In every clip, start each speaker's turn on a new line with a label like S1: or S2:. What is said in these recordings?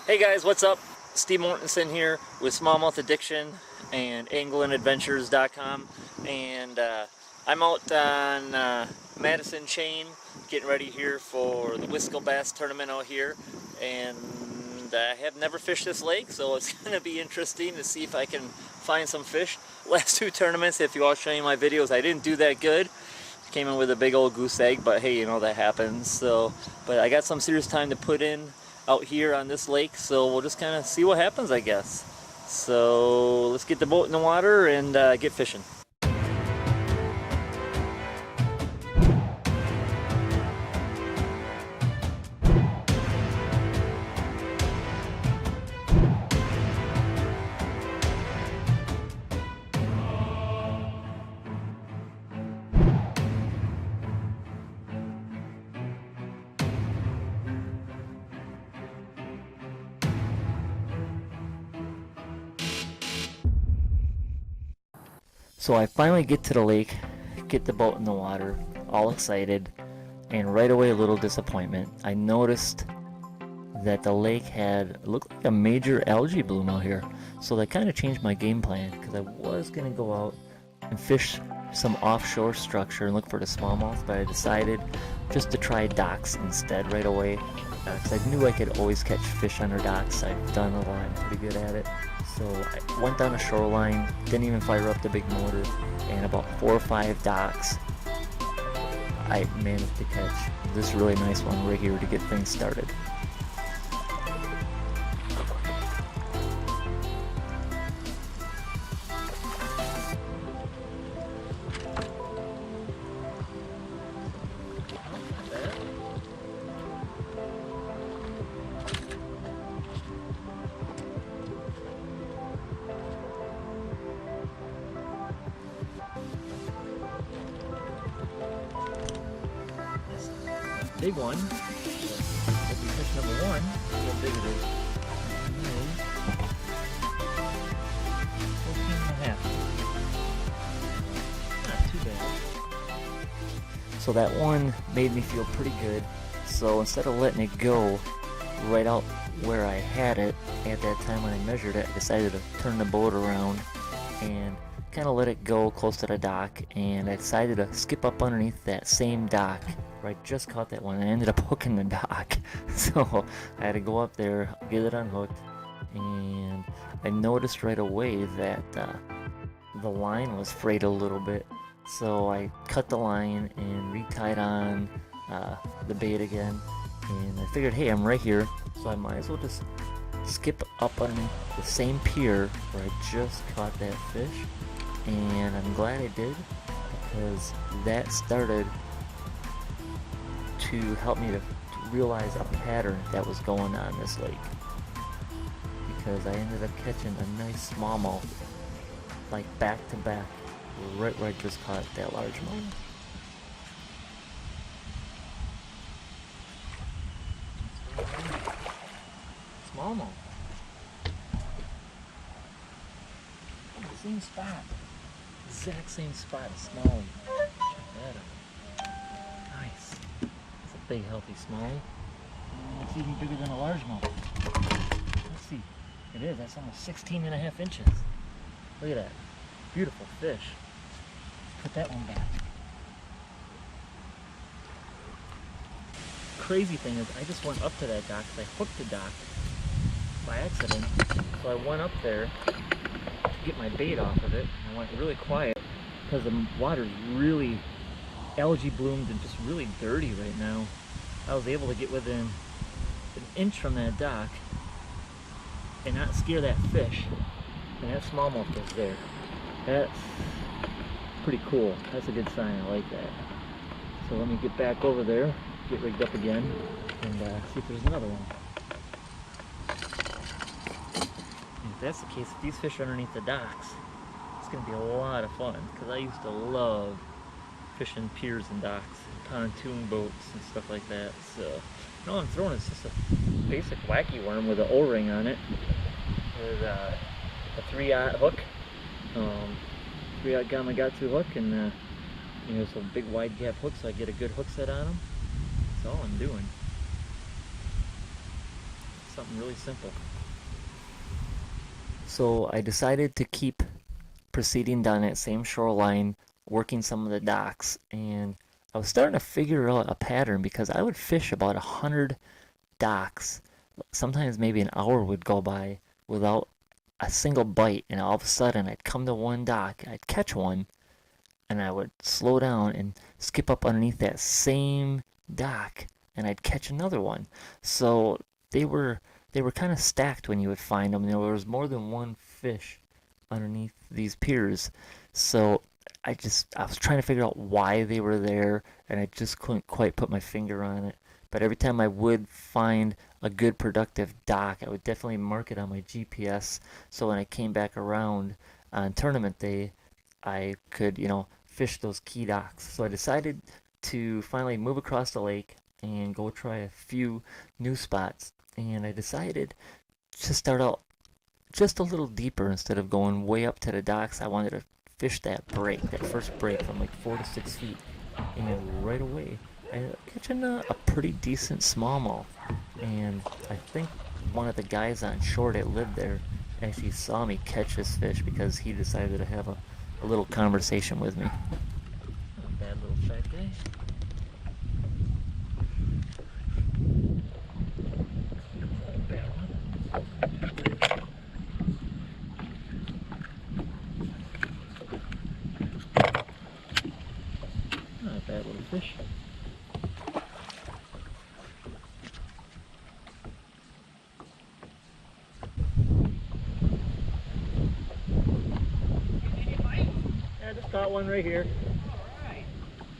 S1: Hey guys, what's up? Steve Mortensen here with Smallmouth Addiction and AnglinAdventures.com, and I'm out on Madison Chain getting ready here for the Wisco bass tournament out here, and I have never fished this lake, so it's going to be interesting to see if I can find some fish. Last two tournaments, if you all show you my videos, I didn't do that good. Came in with a big old goose egg, but hey, you know that happens. So, but I got some serious time to put in out here on this lake, so we'll just kind of see what happens, I guess. So let's get the boat in the water and get fishing. So I finally get to the lake, get the boat in the water, all excited, and right away a little disappointment. I noticed that the lake looked like a major algae bloom out here. So that kind of changed my game plan, because I was going to go out and fish some offshore structure and look for the smallmouth, but I decided just to try docks instead right away, because I knew I could always catch fish under docks. I've done a lot, I'm pretty good at it. So I went down the shoreline, didn't even fire up the big motor, and about 4 or 5 docks I managed to catch this really nice one right here to get things started. Big one. That'd be fish number one. See how big it is. 14 and a half. Not too bad. So that one made me feel pretty good. So instead of letting it go right out where I had it at that time when I measured it, I decided to turn the boat around and kind of let it go close to the dock, and I decided to skip up underneath that same dock where I just caught that one, and I ended up hooking the dock. So I had to go up there, get it unhooked, and I noticed right away that the line was frayed a little bit. So I cut the line and retied on the bait again, and I figured, hey, I'm right here, so I might as well just skip up underneath the same pier where I just caught that fish. And I'm glad I did, because that started to help me to realize a pattern that was going on in this lake, because I ended up catching a nice smallmouth like back to back right where I just caught that largemouth. Smallmouth. Same spot. Exact same spot as smallie. Check that out. Nice. It's a big healthy smallie. It's even bigger than a largemouth. Let's see. It is. That's almost 16 and a half inches. Look at that. Beautiful fish. Put that one back. Crazy thing is I just went up to that dock because I hooked the dock by accident. So I went up there get my bait off of it. I went really quiet because the water's really algae bloomed and just really dirty right now. I was able to get within an inch from that dock and not scare that fish, and that smallmouth was there. That's pretty cool. That's a good sign. I like that. So let me get back over there, get rigged up again, and see if there's another one. If that's the case, if these fish are underneath the docks, it's going to be a lot of fun, because I used to love fishing piers and docks, and pontoon boats and stuff like that. So, all I'm throwing is just a basic wacky worm with an O-ring on it, with a 3/0 hook, 3/0 Gamakatsu hook, and you know, some big wide gap hooks so I get a good hook set on them. That's all I'm doing. something really simple. So I decided to keep proceeding down that same shoreline, working some of the docks, and I was starting to figure out a pattern because I would fish about 100 docks. Sometimes maybe an hour would go by without a single bite, and all of a sudden I'd come to one dock, I'd catch one, and I would slow down and skip up underneath that same dock, and I'd catch another one. So they were kind of stacked when you would find them. There was more than one fish underneath these piers. So I was trying to figure out why they were there, and I just couldn't quite put my finger on it. But every time I would find a good productive dock, I would definitely mark it on my GPS, so when I came back around on tournament day, I could, fish those key docks. So I decided to finally move across the lake and go try a few new spots. And I decided to start out just a little deeper instead of going way up to the docks. I wanted to fish that first break from like 4 to 6 feet. And right away, I ended up catching a pretty decent smallmouth. And I think one of the guys on shore that lived there actually saw me catch this fish because he decided to have a little conversation with me. Not a bad little fat guy. Not a bad little fish. I just caught one right here.
S2: Alright.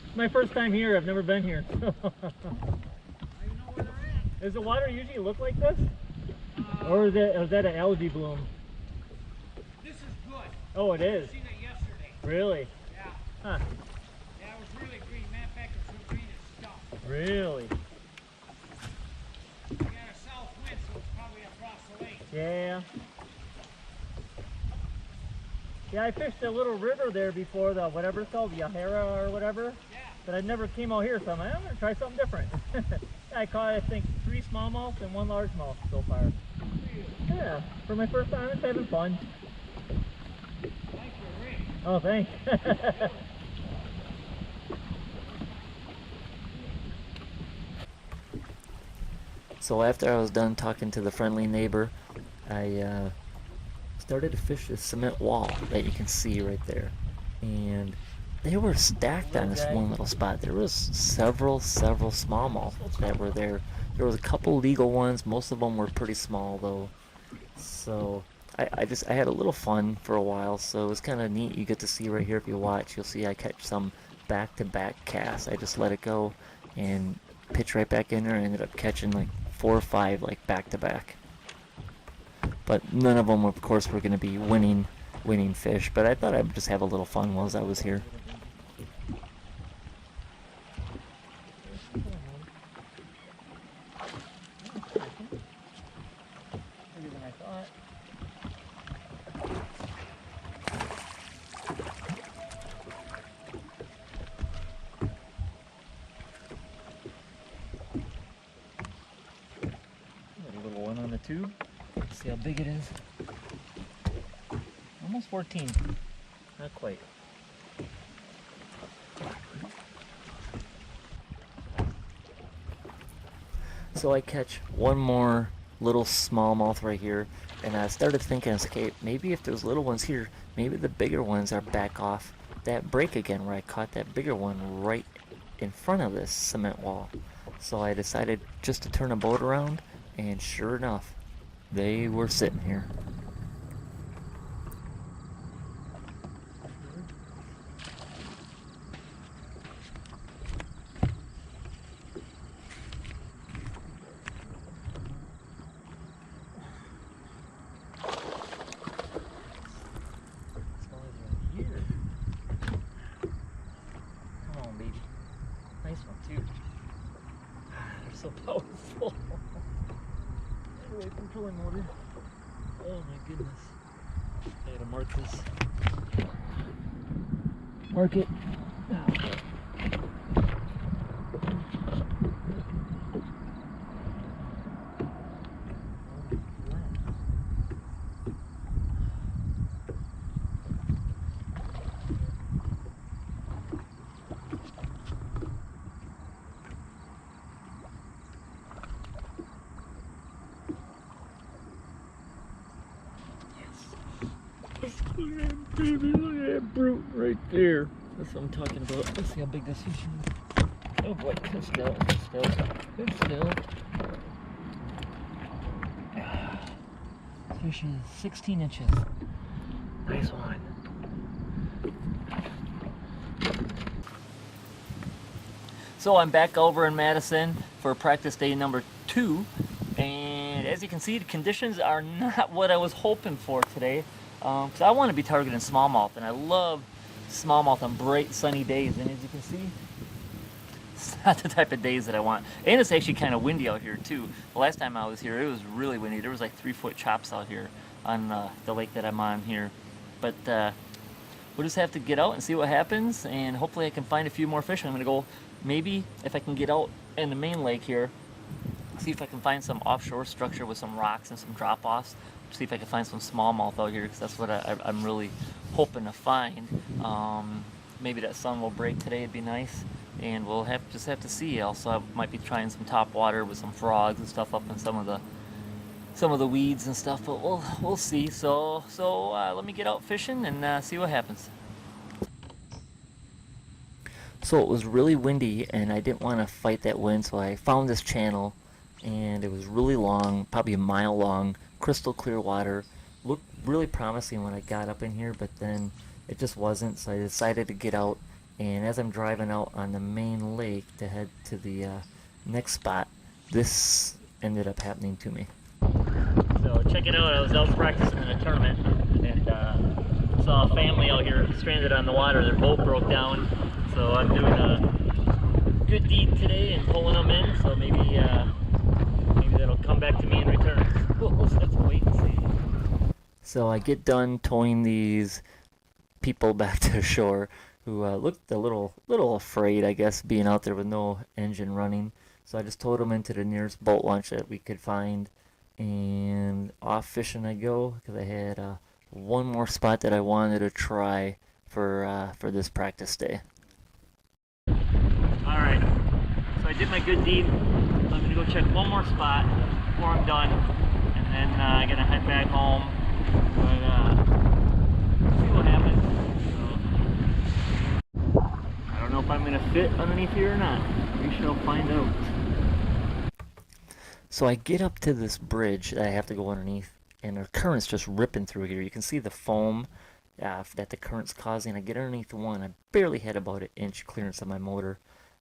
S1: It's my first time here. I've never been here.
S2: I know where they're at.
S1: Does the water usually look like this? Or is that an algae bloom?
S2: This is good.
S1: Oh, it is?
S2: I seen it yesterday.
S1: Really?
S2: Yeah.
S1: Huh.
S2: Yeah, it was really green. Matter of fact, it's so green it's stuck.
S1: Really?
S2: We got a south wind, so it's probably across the lake.
S1: Yeah. Yeah, I fished a little river there before, the whatever it's called, the Yahara or whatever.
S2: Yeah.
S1: But I never came out here, so I'm going to try something different. I caught, I think, 3 smallmouth and 1 largemouth so far. Yeah, for my first time, it's having fun.
S2: Thanks for the ring.
S1: Oh, thanks. So after I was done talking to the friendly neighbor, I started to fish this cement wall that you can see right there. And they were stacked on this one little spot. There was several smallmouth that were there. There was a couple legal ones. Most of them were pretty small though. So I had a little fun for a while. So it was kind of neat. You get to see right here if you watch. You'll see I catch some back-to-back casts. I just let it go and pitch right back in there. I ended up catching like 4 or 5 like back-to-back. But none of them, of course, were going to be winning fish. But I thought I'd just have a little fun while I was here. Bigger than I thought. Got a little one on the tube. Let's see how big it is. Almost 14. Not quite. So I catch one more little smallmouth right here, and I started thinking, okay, maybe if there's little ones here, maybe the bigger ones are back off that break again where I caught that bigger one right in front of this cement wall. So I decided just to turn the boat around, and sure enough, they were sitting here. Come on, baby. Nice one, too. They're so powerful. Away from trolling motor. Oh my goodness. I gotta mark this. Mark it. Look at that brute right there. That's what I'm talking about. Let's see how big this fish is. Oh boy, sit still, sit still, sit still. This fish is 16 inches. Nice one. So I'm back over in Madison for practice day number 2, and as you can see, the conditions are not what I was hoping for today. Because I want to be targeting smallmouth, and I love smallmouth on bright sunny days, and as you can see, it's not the type of days that I want. And it's actually kind of windy out here too. The last time I was here, it was really windy. There was like 3-foot chops out here on the lake that I'm on here. But we'll just have to get out and see what happens, and hopefully I can find a few more fish. I'm going to go, maybe if I can get out in the main lake here, see if I can find some offshore structure with some rocks and some drop-offs. See if I can find some smallmouth out here, because that's what I'm really hoping to find. Maybe that sun will break today, it'd be nice. And we'll just have to see. Also, I might be trying some top water with some frogs and stuff up in some of the weeds and stuff, but we'll see. So let me get out fishing and see what happens. So it was really windy, and I didn't want to fight that wind, so I found this channel, and it was really long, probably a mile long, crystal clear water. Looked really promising when I got up in here, but then it just wasn't, so I decided to get out. And as I'm driving out on the main lake to head to the next spot, this ended up happening to me. So check it out, I was out practicing in a tournament, and saw a family out here stranded on the water. Their boat broke down, so I'm doing a good deed today and pulling them in, so maybe that'll come back to me in return. We'll just have to wait and see. So I get done towing these people back to shore, who looked a little afraid, I guess, being out there with no engine running. So I just towed them into the nearest boat launch that we could find, and off fishing I go, because I had one more spot that I wanted to try for this practice day. All right, so I did my good deed. So I'm gonna go check one more spot before I'm done, and then I'm gonna head back home. But see what happens. I don't know if I'm going to fit underneath here or not. We shall find out. So I get up to this bridge that I have to go underneath, and the current's just ripping through here. You can see the foam that the current's causing. I get underneath one. I barely had about an inch clearance on my motor.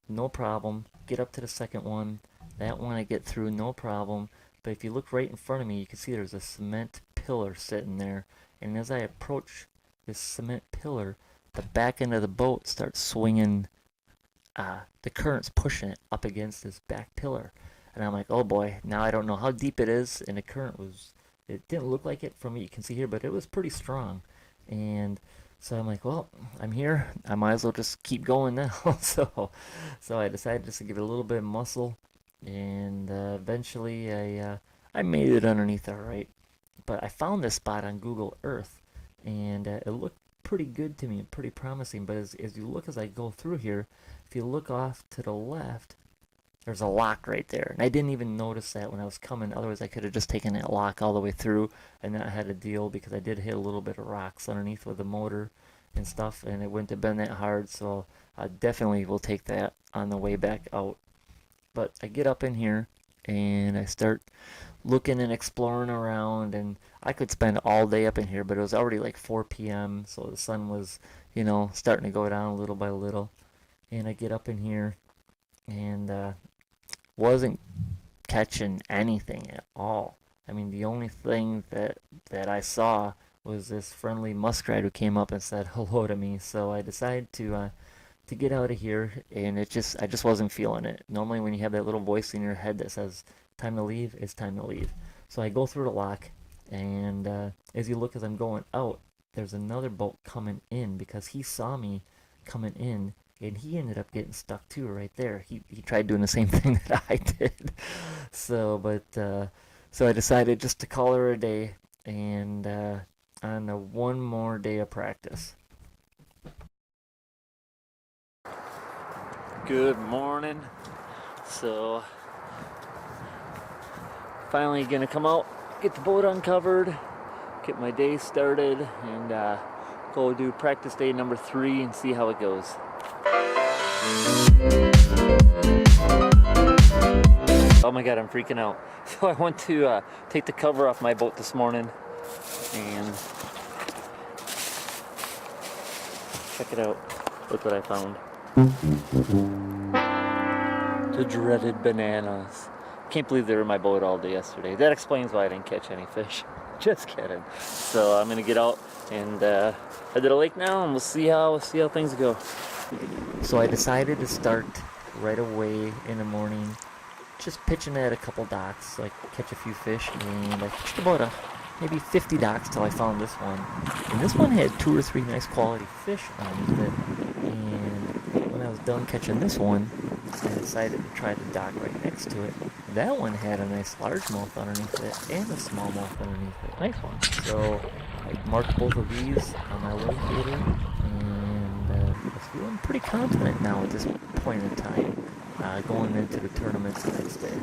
S1: No problem. Get up to the second one. That one I get through, no problem. But if you look right in front of me, you can see there's a cement pillar sitting there. And as I approach this cement pillar, the back end of the boat starts swinging. The current's pushing it up against this back pillar, and I'm like, oh boy, now I don't know how deep it is. And the current it didn't look like it from what you can see here, but it was pretty strong. And so I'm like, well, I'm here, I might as well just keep going now. so I decided just to give it a little bit of muscle, and eventually I made it underneath all right. But I found this spot on Google Earth, and it looked pretty good to me, pretty promising. But as you look, as I go through here, if you look off to the left, there's a lock right there, and I didn't even notice that when I was coming. Otherwise I could have just taken that lock all the way through and not had a deal, because I did hit a little bit of rocks underneath with the motor and stuff, and it wouldn't have been that hard. So I definitely will take that on the way back out. But I get up in here and I start looking and exploring around, and I could spend all day up in here, but it was already like 4 p.m. so the sun was, starting to go down little by little. And I get up in here and wasn't catching anything at all. I mean, the only thing that I saw was this friendly muskrat who came up and said hello to me. So I decided to get out of here, and I just wasn't feeling it. Normally when you have that little voice in your head that says time to leave, it's time to leave. So I go through the lock, and as you look, as I'm going out, there's another boat coming in, because he saw me coming in, and he ended up getting stuck too right there. He tried doing the same thing that I did. So I decided just to call her a day, and on one more day of practice. Good morning. So finally gonna come out, get the boat uncovered, get my day started, and go do practice day number 3 and see how it goes. Oh my god, I'm freaking out. So I went to take the cover off my boat this morning and check it out. Look what I found. The dreaded bananas. Can't believe they were in my boat all day yesterday. That explains why I didn't catch any fish. Just kidding. So I'm gonna get out and head to the lake now, and we'll see how things go. So I decided to start right away in the morning, just pitching at a couple docks so I could catch a few fish, and I fished about maybe 50 docks till I found this one. And this one had 2 or 3 nice quality fish underneath it. And when I was done catching this one, I decided to try the dock right next to it. That one had a nice largemouth underneath it and a smallmouth underneath it. Nice one. So I marked both of these on my locator, and I was feeling pretty confident now at this point in time, going into the tournaments the next day.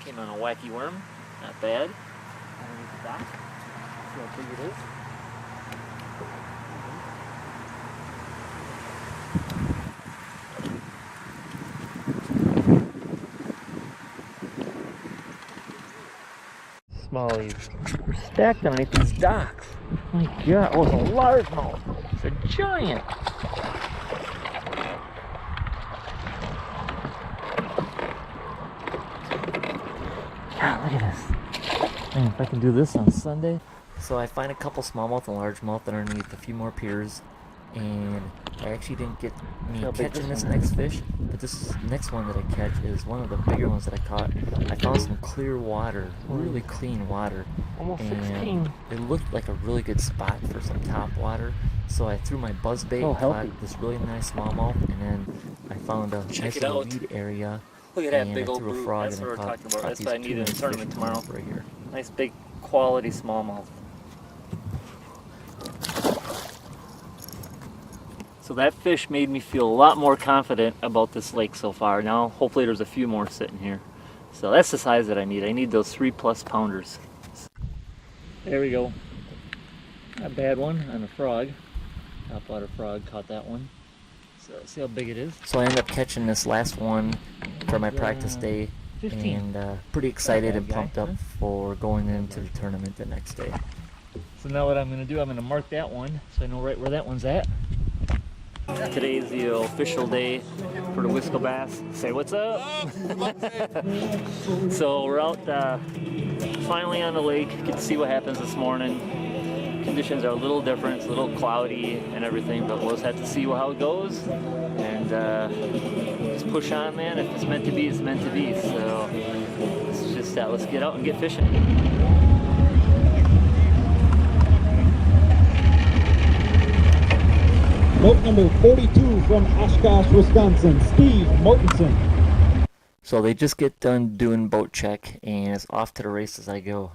S1: Came on a wacky worm, not bad. Underneath the dock. See how big it is. Smallies were stacked underneath these docks. Oh my god, oh, it's a largemouth. It's a giant. God, look at this. Man, if I can do this on Sunday. So I find a couple smallmouth and largemouth underneath a few more piers, and I actually didn't get me catching this next fish, but this next one that I catch is one of the bigger ones that I caught. I found some clear water, really clean water,
S3: Almost
S1: and
S3: 16.
S1: it looked like a really good spot for some top water. So I threw my buzz bait, caught this really nice smallmouth, and then I found a nice little weed area.
S3: Look at that
S1: and
S3: big
S1: I
S3: old
S1: threw a
S3: brute.
S1: frog,
S3: That's
S1: and
S3: what we're
S1: I
S3: talking about.
S1: caught
S3: That's
S1: these
S3: what I
S1: 2
S3: need in a
S1: nice
S3: tournament
S1: fish
S3: tomorrow.
S1: right here.
S3: Nice big quality smallmouth. So that fish made me feel a lot more confident about this lake so far. Now hopefully there's a few more sitting here. So that's the size that I need. I need those 3+ pounders. There we go. Not a bad one on a frog. Topwater frog, caught that one. So let's see how big it is.
S1: So I ended up catching this last one for my practice day,
S3: 15.
S1: and pretty excited and
S3: guy,
S1: pumped up for going into the tournament the next day.
S3: So now what I'm going to do, I'm going to mark that one so I know right where that one's at. Today's the official day for the Wisco bass. Say what's up. So we're out finally on the lake. Get to see what happens this morning. Conditions are a little different. It's a little cloudy and everything, but we'll just have to see how it goes. And just push on, man. If it's meant to be, it's meant to be. So it's just let's get out and get fishing.
S4: Boat number 42 from Oshkosh, Wisconsin, Steve Mortensen.
S1: So they just get done doing boat check, and it's off to the races I go.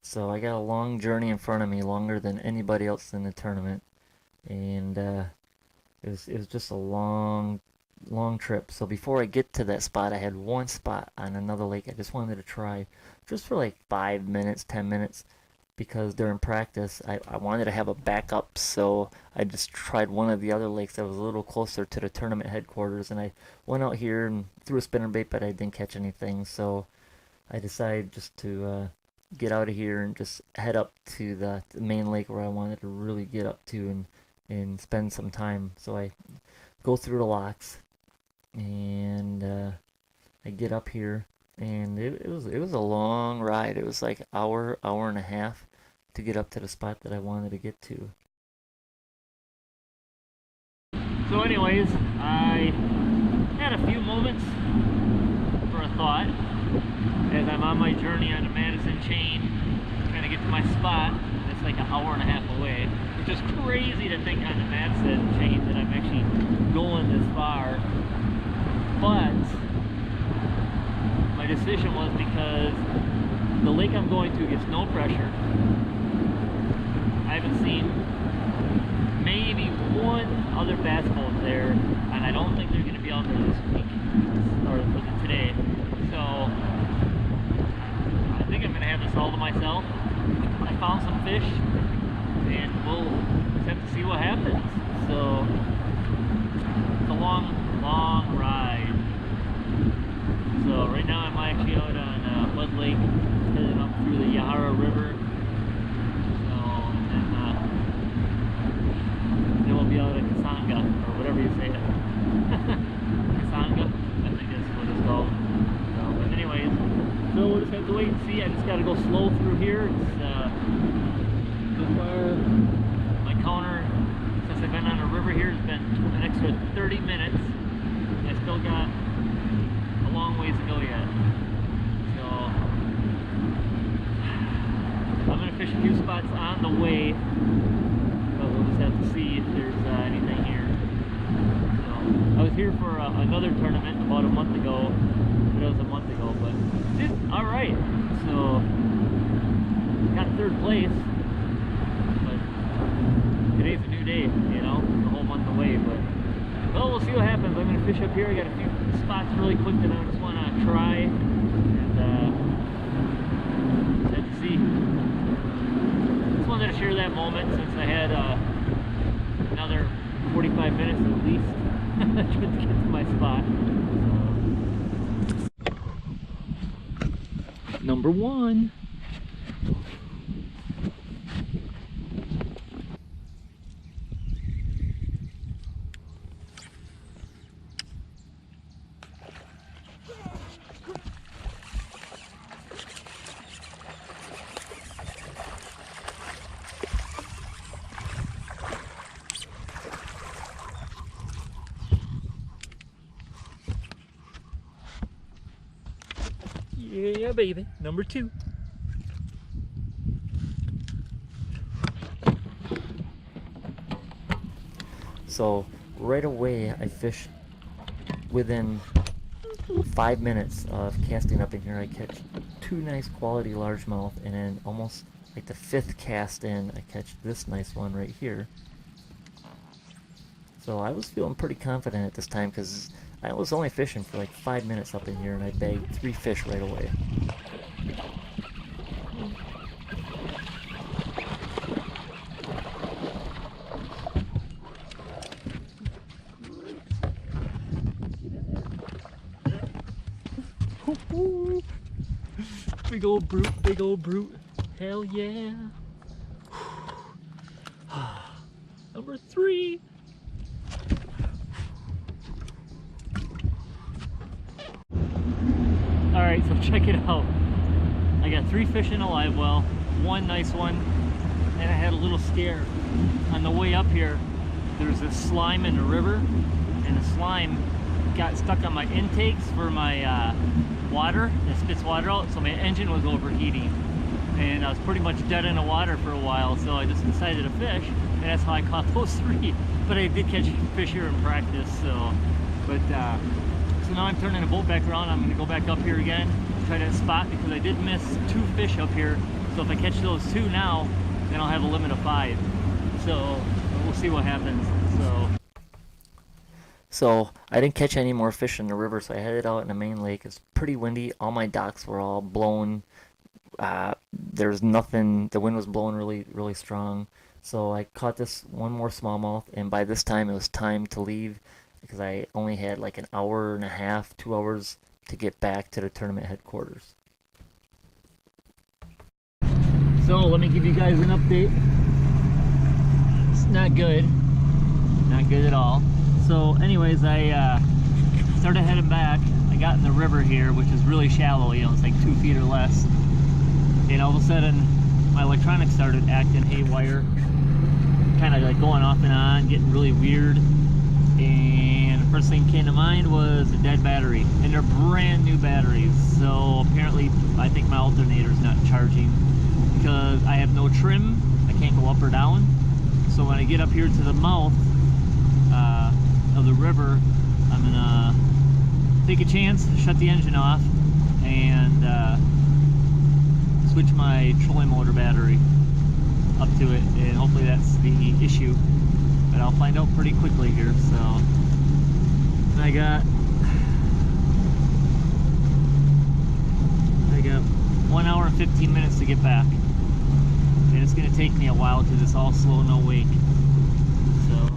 S1: So I got a long journey in front of me, longer than anybody else in the tournament, and it was just a long trip. So before I get to that spot, I had one spot on another lake I just wanted to try, just for like 5 minutes, 10 minutes. Because during practice, I wanted to have a backup, so I just tried one of the other lakes that was a little closer to the tournament headquarters, and I went out here and threw a spinnerbait, but I didn't catch anything, so I decided just to get out of here and just head up to the main lake where I wanted to really get up to and spend some time. So I go through the locks, and I get up here. And it was a long ride. It was like hour and a half to get up to the spot that I wanted to get to.
S3: So anyways, I had a few moments for a thought as I'm on my journey on the Madison Chain, trying to get to my spot. It's like an hour and a half away, which is crazy to think on the Madison Chain that I'm actually going this far. But my decision was because the lake I'm going to gets no pressure. I haven't seen maybe one other bass boat there, and I don't think they're going to be out there this week or today. So I think I'm going to have this all to myself. I found some fish, and we'll just have to see what happens. So it's a long ride. So right now I'm actually out on Mud Lake, heading up through the Yahara River. So and then we'll be out at Kasanga, or whatever you say it. Kasanga, I think that's what it's called. So, but anyways, so we'll just have to wait and see. I just got to go slow through here. It's so far my counter since I've been on the river here has been an extra 30 minutes. I still got a long ways to go yet. So I'm gonna fish a few spots on the way, but we'll just have to see if there's anything here. So I was here for another tournament about a month ago. It was a month ago, but did all right. So got third place, but today's a new day, you know, a whole month away. But well, we'll see what happens. I'm gonna fish up here. I got a few spots really quick that I just want to try, and just have to see. Just wanted to share that moment since I had another 45 minutes at least to get to my spot. Number one. Yeah, baby. Number two.
S1: So right away I fished within 5 minutes of casting up in here. I catch two nice quality largemouth, and then almost like the 5th cast in I catch this nice one right here. So I was feeling pretty confident at this time because I was only fishing for like 5 minutes up in here, and I bagged 3 fish right away.
S3: Big old brute, big old brute. Hell yeah. Number 3. Alright, so check it out. I got 3 fish in a live well, 1 nice one, and I had a little scare. On the way up here, there's this slime in the river, and the slime got stuck on my intakes for my water. It spits water out, so my engine was overheating. And I was pretty much dead in the water for a while, so I just decided to fish, and that's how I caught those 3. But I did catch fish here in practice, so. But so now I'm turning the boat back around. I'm going to go back up here again, try that spot, because I did miss 2 fish up here. So if I catch those 2 now, then I'll have a limit of 5. So we'll see what happens.
S1: So I didn't catch any more fish in the river, so I headed out in the main lake. It's pretty windy. All my docks were all blown. There's nothing. The wind was blowing really strong. So I caught this one more smallmouth, and by this time it was time to leave because I only had like an hour and a half, 2 hours to get back to the tournament headquarters.
S3: So let me give you guys an update. It's not good. Not good at all. So anyways, I started heading back. I got in the river here, which is really shallow, you know, it's like 2 feet or less. And all of a sudden, my electronics started acting haywire, kind of like going off and on, getting really weird. And the first thing that came to mind was a dead battery, and they're brand new batteries. So apparently, I think my alternator's not charging because I have no trim. I can't go up or down. So when I get up here to the mouth of the river, I'm gonna take a chance, shut the engine off, and switch my trolling motor battery up to it, and hopefully that's the issue. But I'll find out pretty quickly here. So I got 1 hour and 15 minutes to get back, and it's going to take me a while because it's all slow, no wake. So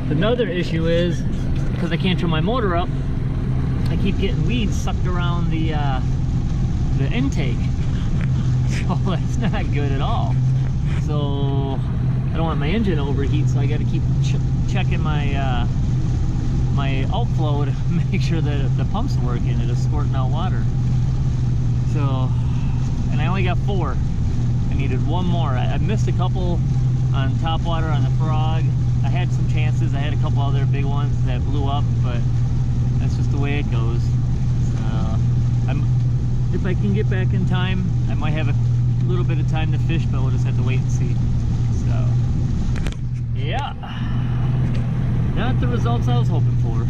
S3: another issue is, because I can't turn my motor up, I keep getting weeds sucked around the intake. So that's not good at all. So I don't want my engine to overheat, so I got to keep checking my my outflow to make sure that the pump's working and it's squirting out water. So, and I only got 4. I needed 1 more. I missed a couple on top water on the frog. I had some chances. I had a couple other big ones that blew up, but that's just the way it goes. If I can get back in time, I might have a little bit of time to fish, but we'll just have to wait and see. So, yeah, not the results I was hoping for.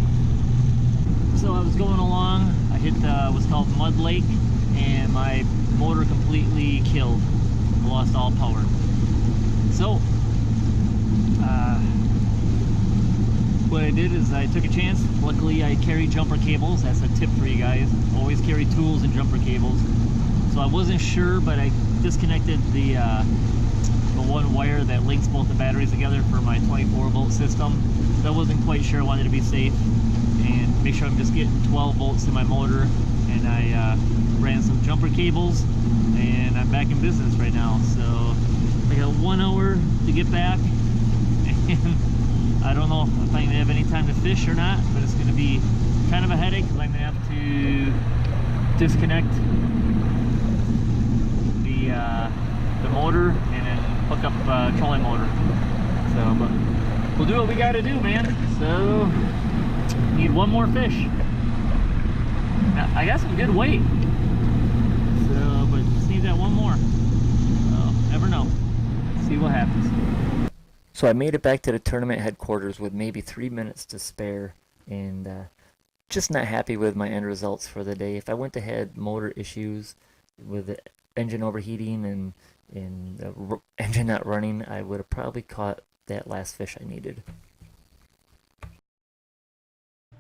S3: So I was going along, I hit what's called Mud Lake, and my motor completely killed. I lost all power. So, what I did is I took a chance. Luckily I carry jumper cables. That's a tip for you guys. Always carry tools and jumper cables. So I wasn't sure, but I disconnected the one wire that links both the batteries together for my 24-volt system. So I wasn't quite sure. I wanted to be safe and make sure I'm just getting 12 volts in my motor. And I ran some jumper cables, and I'm back in business right now. So I got 1 hour to get back, and I don't know if I'm going to have any time to fish or not, but it's going to be kind of a headache because I'm going to have to disconnect the motor and then hook up trolling motor. So, but we'll do what we got to do, man. So, need 1 more fish. Now, I got some good weight. So, but just need that 1 more. So, never know. See what happens.
S1: So I made it back to the tournament headquarters with maybe 3 minutes to spare, and just not happy with my end results for the day. If I went ahead motor issues with the engine overheating and the engine not running, I would have probably caught that last fish I needed.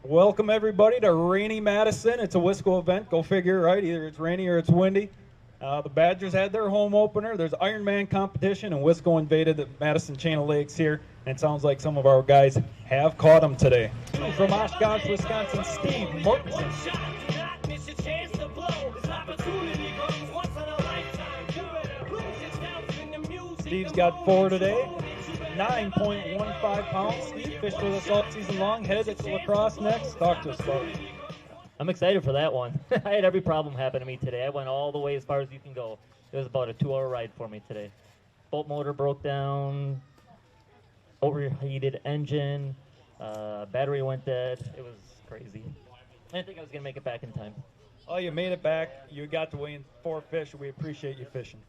S4: Welcome everybody to rainy Madison. It's a Wisco event. Go figure, right? Either it's rainy or it's windy. The Badgers had their home opener. There's Ironman competition, and Wisco invaded the Madison Chain of Lakes here. And it sounds like some of our guys have caught them today. From Oshkosh, Wisconsin, Steve Mortensen. Steve's got 4 today. 9.15 pounds. Steve fished with us all season long. Headed to lacrosse next. Talk to us about it.
S3: I'm excited for that one. I had every problem happen to me today. I went all the way as far as you can go. It was about a 2-hour ride for me today. Boat motor broke down, overheated engine, battery went dead. It was crazy. I didn't think I was going to make it back in time.
S4: Oh, you made it back. You got to weigh in 4 fish. We appreciate you fishing.